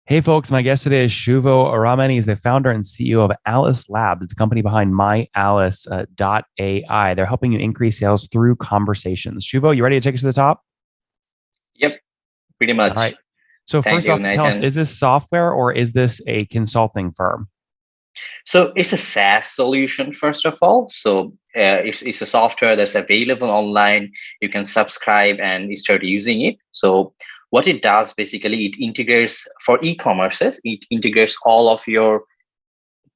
Hey folks, my guest today is Shuvo Araman. He's the founder and CEO of Alice Labs, the company behind MyAlice.ai. They're helping you increase sales through conversations. Shuvo, you ready to take us to the top? Yep, pretty All right. much. So Thank first you, off, tell us, Nathan. is this software or is this a consulting firm? So it's a SaaS solution, first of all. So it's a software that's available online. You can subscribe and you start using it. So what it does basically, it integrates for e-commerces. It integrates all of your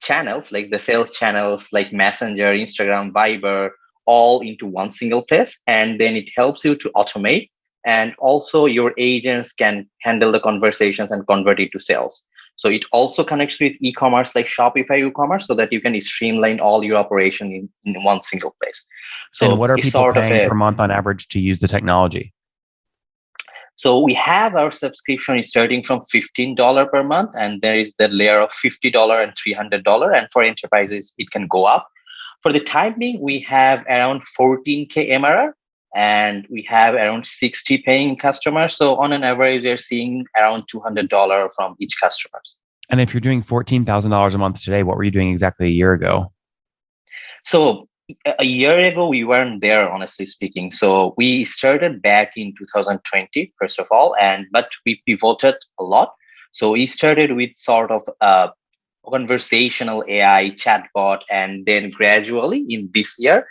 channels, like the sales channels, like Messenger, Instagram, Viber, all into one single place. And then it helps you to automate. And also your agents can handle the conversations and convert it to sales. So it also connects with e-commerce like Shopify e-commerce so that you can streamline all your operation in one single place. And So what are it's people sort of paying a per month on average to use the technology? So we have our subscription is starting from $15 per month, and there is the layer of $50 and $300. And for enterprises, it can go up. For the time being, we have around 14K MRR, and we have around 60 paying customers. So on an average, they're seeing around $200 from each customer. And if you're doing $14,000 a month today, what were you doing exactly a year ago? So a year ago, we weren't there, honestly speaking. So we started back in 2020, first of all, and but we pivoted a lot. So we started with sort of conversational AI chatbot, and then gradually in this year,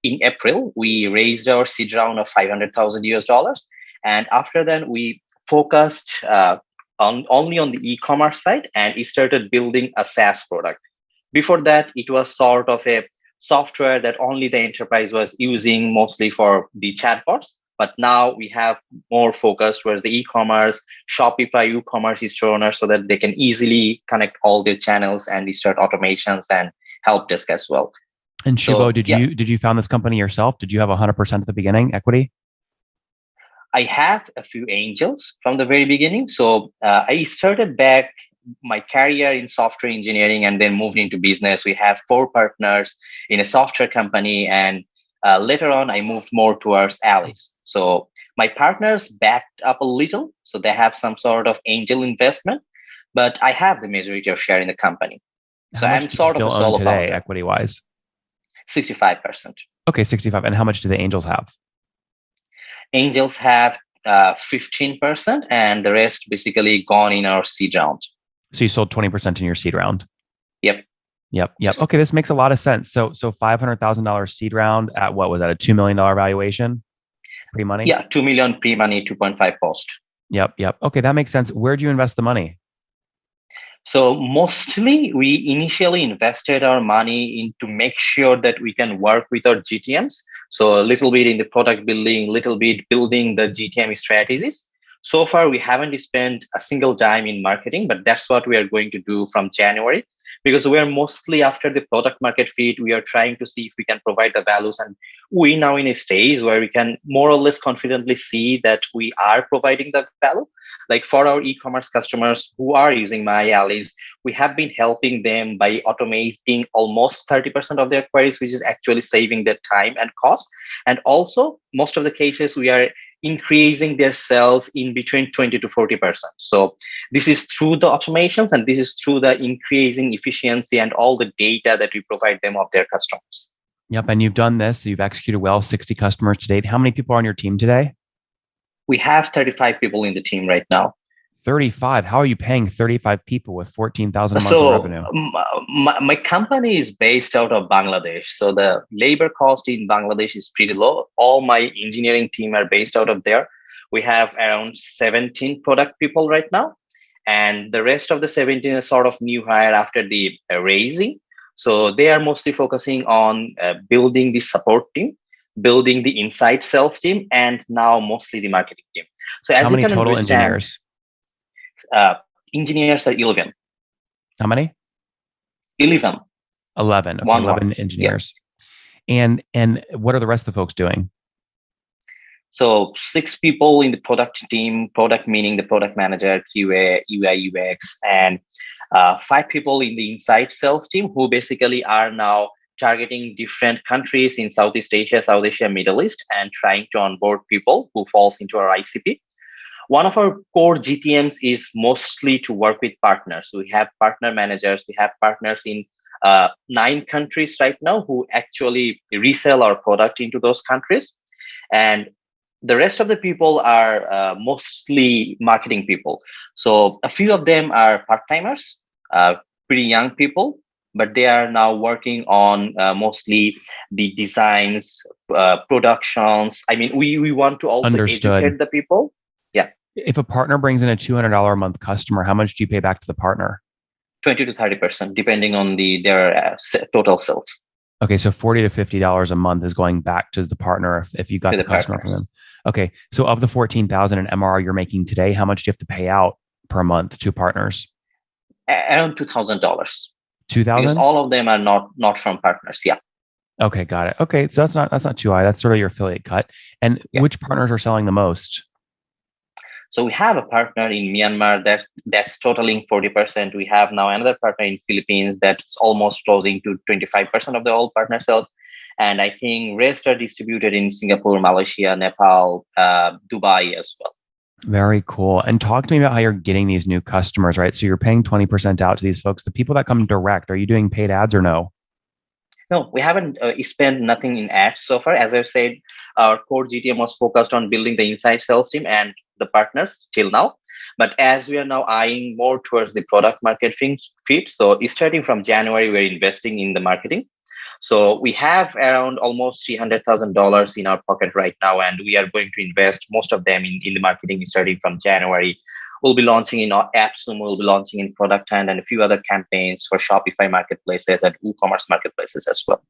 in April, we raised our seed round of 500,000 US dollars, and after that, we focused on only on the e-commerce side, and we started building a SaaS product. Before that, it was sort of a software that only the enterprise was using mostly for the chatbots. But now we have more focus towards the e-commerce, Shopify e-commerce store owners so that they can easily connect all their channels and start automations and help desk as well. And Shuvo, So did yeah, you found this company yourself? Did you have 100% at the beginning equity? I have a few angels from the very beginning. So I started back my career in software engineering and then moved into business. We have four partners in a software company, and later on, I moved more towards Alice. So my partners backed up a little, so they have some sort of angel investment, but I have the majority of share in the company. So How much I'm do you sort of a still own solo today, founder, equity wise? 65%. Okay, 65. And how much do the angels have? Angels have 15%, and the rest basically gone in our seed round. So you sold 20% in your seed round. Yep. Yep. Okay, this makes a lot of sense. So $500,000 seed round at what was that, a $2 million valuation pre-money? Yeah, 2 million pre-money, 2.5 post. Yep. Okay, that makes sense. Where'd you invest the money? So mostly we initially invested our money in to make sure that we can work with our GTMs. So a little bit in the product building, little bit building the GTM strategies. So far, we haven't spent a single dime in marketing, but that's what we are going to do from January because we are mostly after the product market fit. We are trying to see if we can provide the values, and we now in a stage where we can more or less confidently see that we are providing the value. Like for our e-commerce customers who are using My Allies, we have been helping them by automating almost 30% of their queries, which is actually saving their time and cost. And also, most of the cases, we are increasing their sales in between 20 to 40%. So this is through the automations, and this is through the increasing efficiency and all the data that we provide them of their customers. Yep, and you've done this. So you've executed well, 60 customers to date. How many people are on your team today? We have 35 people in the team right now. 35. How are you paying 35 people with 14,000 a month in So revenue? my company is based out of Bangladesh. So the labor cost in Bangladesh is pretty low. All my engineering team are based out of there. We have around 17 product people right now. And the rest of the 17 is sort of new hire after the raising. So they are mostly focusing on building the support team, building the inside sales team, and now mostly the marketing team. So How as you many can total understand, engineers? uh, engineers are 11. How many? 11. 11. Okay, 1 1. 11 Yeah. engineers. And what are the rest of the folks doing? So 6 people in the product team, product meaning the product manager, QA, UI, UX, and 5 people in the inside sales team who basically are now targeting different countries in Southeast Asia, South Asia, Middle East, and trying to onboard people who falls into our ICP. One of our core GTMs is mostly to work with partners. We have partner managers. We have partners in 9 countries right now who actually resell our product into those countries. And the rest of the people are mostly marketing people. So a few of them are part-timers, pretty young people, but they are now working on mostly the designs, productions. I mean, we want to also Understood. educate the people. Yeah, If a partner brings in a $200 a month customer, how much do you pay back to the partner? 20 to 30%, depending on their total sales. Okay, so $40 to $50 a month is going back to the partner if you got To the the customer from partners. them. Okay, so of the 14,000 in MRR you're making today, how much do you have to pay out per month to partners? Around $2,000, because 2,000? all of them are not from partners. Yeah, Okay, got it. Okay, so that's not too high. That's sort of your affiliate cut. And yeah. which partners are selling the most? So we have a partner in Myanmar that's totaling 40%. We have now another partner in Philippines that's almost closing to 25% of the all partner sales. And I think rest are distributed in Singapore, Malaysia, Nepal, Dubai as well. Very cool. And talk to me about how you're getting these new customers, right? So you're paying 20% out to these folks. The people that come direct, are you doing paid ads or no? No, we haven't spent nothing in ads so far. As I've said, our core GTM was focused on building the inside sales team and the partners till now. But as we are now eyeing more towards the product market fit, so starting from January, we're investing in the marketing. So we have around almost $300,000 in our pocket right now, and we are going to invest most of them in the marketing starting from January. We'll be launching in our apps soon. We'll be launching in Product Hunt and a few other campaigns for Shopify marketplaces and WooCommerce marketplaces as well.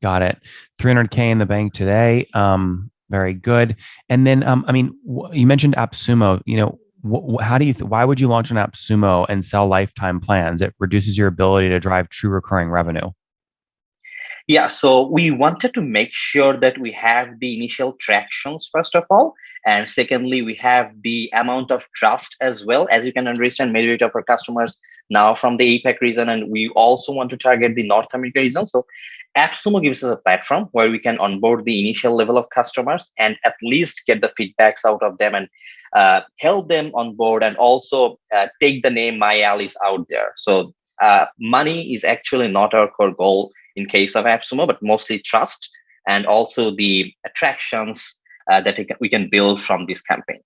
Got it. 300K in the bank today. Very good. And then, I mean, you mentioned AppSumo. You know, how do you? Why would you launch an AppSumo and sell lifetime plans? It reduces your ability to drive true recurring revenue. Yeah, so we wanted to make sure that we have the initial tractions, first of all. And secondly, we have the amount of trust as well. As you can understand, majority of our customers now from the APAC region, and we also want to target the North America region. So AppSumo gives us a platform where we can onboard the initial level of customers and at least get the feedbacks out of them and help them on board, and also take the name My Allies out there. So money is actually not our core goal in case of AppSumo, but mostly trust and also the attractions that we can build from this campaign.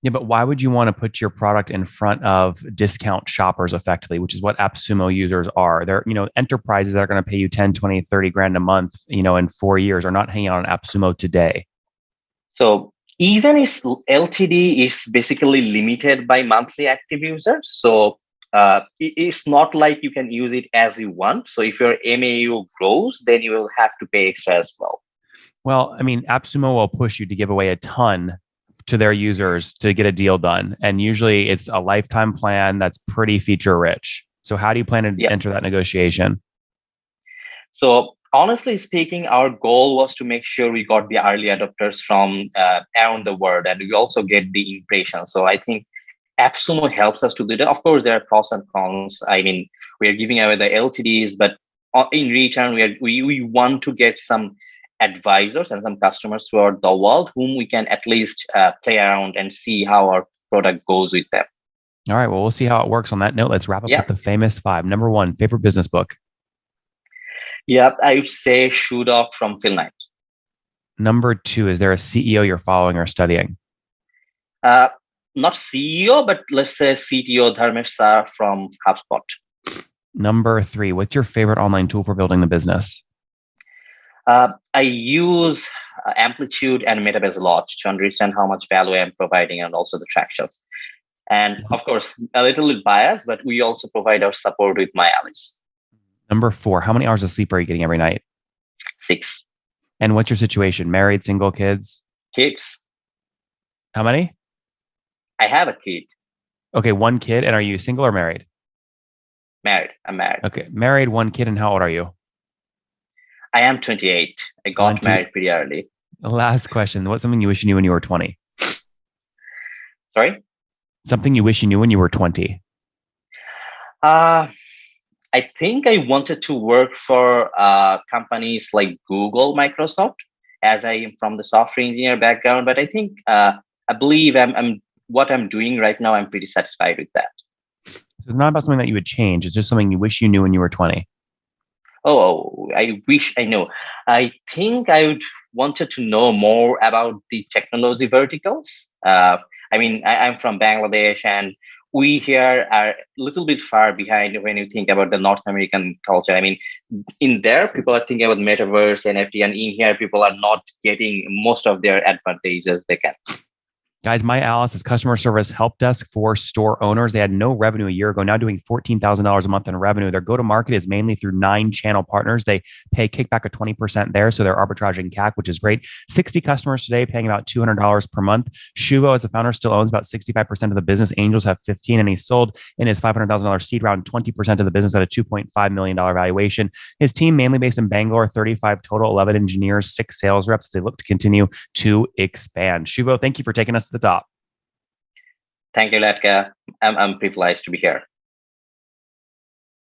Yeah, but why would you want to put your product in front of discount shoppers effectively, which is what AppSumo users are? They're, enterprises that are going to pay you 10, 20, 30 grand a month, in 4 years are not hanging out on AppSumo today. So even if LTD is basically limited by monthly active users, so it's not like you can use it as you want. So if your MAU grows, then you will have to pay extra as well. Well, I mean, AppSumo will push you to give away a ton to their users to get a deal done. And usually it's a lifetime plan that's pretty feature rich. So how do you plan to enter that negotiation? So honestly speaking, our goal was to make sure we got the early adopters from around the world, and we also get the impression. So I think AppSumo helps us to do that. Of course, there are pros and cons. I mean, we are giving away the LTDs, but in return, we want to get some advisors and some customers throughout the world whom we can at least play around and see how our product goes with them. All right. Well, we'll see how it works. On that note, let's wrap up with the famous 5. Number 1, favorite business book. Yeah, I would say Shoe Dog from Phil Knight. Number 2, is there a CEO you're following or studying? Not CEO, but let's say CTO Dharmesh Sar from HubSpot. Number 3, what's your favorite online tool for building the business? I use Amplitude and Metabase a lot to understand how much value I'm providing and also the tractions. And of course, a little bit biased, but we also provide our support with My Allies. Number 4, how many hours of sleep are you getting every night? 6. And what's your situation? Married, single, kids? Kids. How many? I have a kid. Okay, 1 kid. And are you single or married? Married. I'm married. Okay, married, 1 kid. And how old are you? I am 28. I got married pretty early. Last question. What's something you wish you knew when you were 20? Sorry? Something you wish you knew when you were 20? I think I wanted to work for companies like Google, Microsoft, as I am from the software engineer background. But I think I believe I'm what I'm doing right now, I'm pretty satisfied with that. So it's not about something that you would change. It's just something you wish you knew when you were 20. Oh, I wish I know. I think I would wanted to know more about the technology verticals. I'm from Bangladesh, and we here are a little bit far behind when you think about the North American culture. I mean, in there, people are thinking about metaverse, NFT, and in here, people are not getting most of their advantages they can. Guys, My Alice is customer service help desk for store owners. They had no revenue a year ago, now doing $14,000 a month in revenue. Their go-to-market is mainly through 9 channel partners. They pay kickback of 20% there, so they're arbitraging CAC, which is great. 60 customers today, paying about $200 per month. Shuvo, as the founder, still owns about 65% of the business. Angels have 15, and he sold in his $500,000 seed round 20% of the business at a $2.5 million valuation. His team, mainly based in Bangalore, 35 total, 11 engineers, 6 sales reps. They look to continue to expand. Shuvo, thank you for taking us to the top. Thank you, Latka. I'm privileged to be here.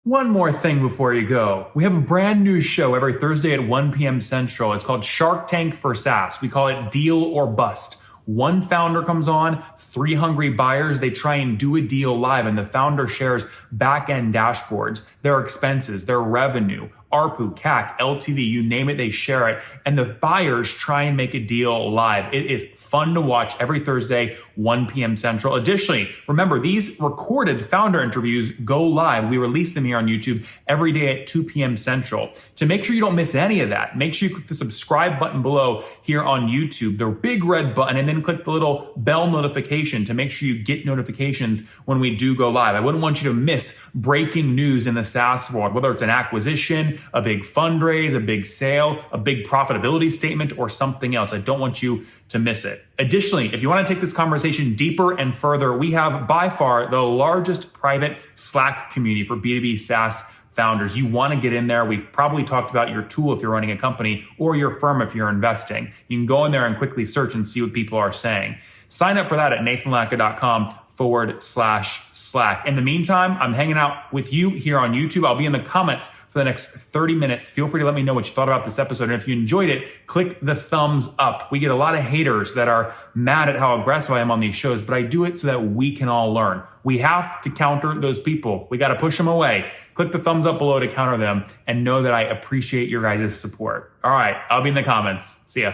One more thing before you go. We have a brand new show every Thursday at 1 p.m. Central. It's called Shark Tank for SaaS. We call it Deal or Bust. One founder comes on, 3 hungry buyers, they try and do a deal live, and the founder shares back-end dashboards, their expenses, their revenue, ARPU, CAC, LTV, you name it, they share it. And the buyers try and make a deal live. It is fun to watch every Thursday, 1 p.m. Central. Additionally, remember, these recorded founder interviews go live. We release them here on YouTube every day at 2 p.m. Central. To make sure you don't miss any of that, make sure you click the subscribe button below here on YouTube, the big red button, and then click the little bell notification to make sure you get notifications when we do go live. I wouldn't want you to miss breaking news in the SaaS world, whether it's an acquisition, a big fundraise, a big sale, a big profitability statement, or something else. I don't want you to miss it. Additionally, if you want to take this conversation deeper and further, we have by far the largest private Slack community for B2B SaaS founders. You want to get in there. We've probably talked about your tool if you're running a company or your firm if you're investing. You can go in there and quickly search and see what people are saying. Sign up for that at nathanlatka.com/Slack. In the meantime, I'm hanging out with you here on YouTube. I'll be in the comments for the next 30 minutes. Feel free to let me know what you thought about this episode. And if you enjoyed it, click the thumbs up. We get a lot of haters that are mad at how aggressive I am on these shows, but I do it so that we can all learn. We have to counter those people. We got to push them away. Click the thumbs up below to counter them and know that I appreciate your guys' support. All right, I'll be in the comments. See ya.